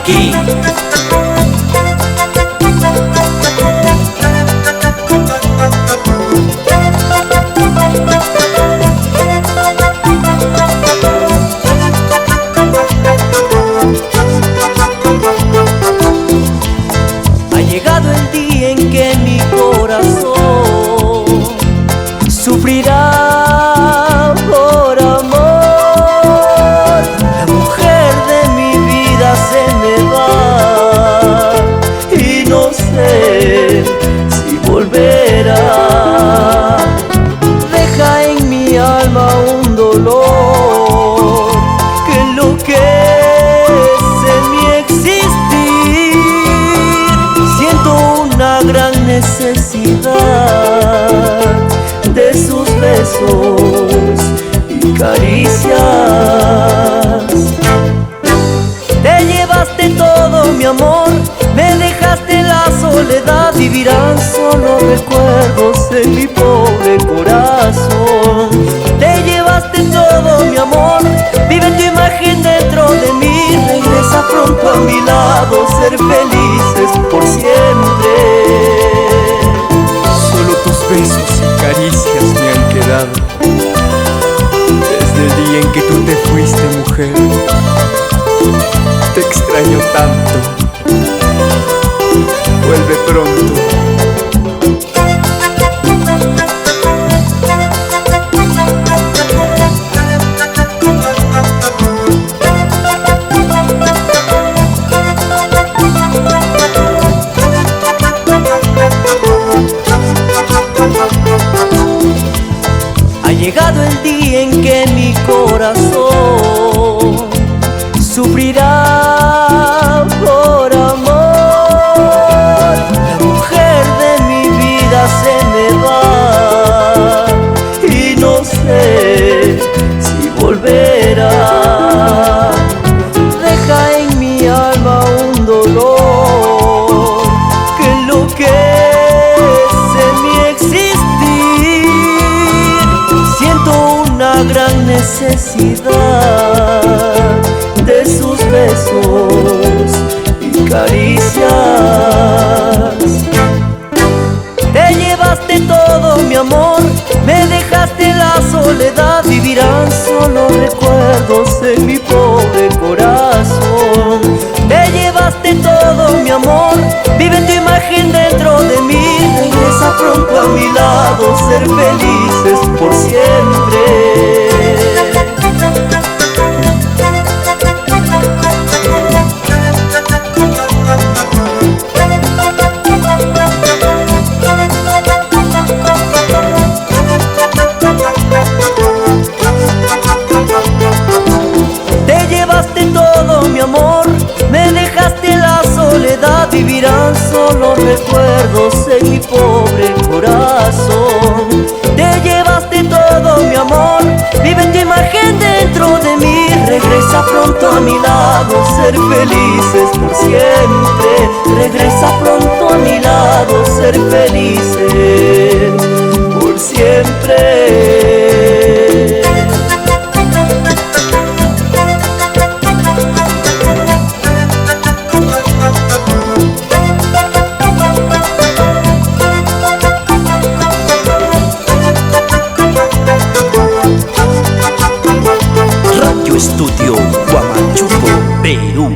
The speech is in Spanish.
aquí. Ha llegado el día en que mi corazón sufrirá por amor. La mujer de mi vida se me va y no sé si volverá. Deja en mi alma un dolor que enloquece mi existir. Siento una gran necesidad de sus besos y caricias. Te llevaste todo mi amor, me dejaste en la soledad. Vivirán solo recuerdos en mi pobre corazón. Te llevaste todo mi amor, vive tu imagen dentro de mí. Regresa pronto a mi lado, ser felices por siempre. Solo tus besos y caricias me han quedado desde el día en que tú te fuiste, mujer. Te extraño tanto. Vuelve pronto. Ha llegado el día en que mi corazón sufrirá por amor. La mujer de mi vida se me va y no sé si volverá. Deja en mi alma un dolor que enloquece mi existir. Siento una gran necesidad de sus besos y caricias. Te llevaste todo mi amor, me dejaste en la soledad. Vivirán solo recuerdos en mi pobre corazón. Te llevaste todo mi amor, vive tu imagen dentro de mí. Regresa pronto a mi lado, ser felices por siempre. Te llevaste todo mi amor, me dejaste en la soledad. Vivirán solo recuerdos en mi pobre corazón. Te llevaste todo mi amor, vive tu imagen dentro de mí. Regresa pronto a mi lado, ser felices por siempre. Regresa pronto a mi lado, ser felices por siempre. Radio Estudio Huamachuco, Perú.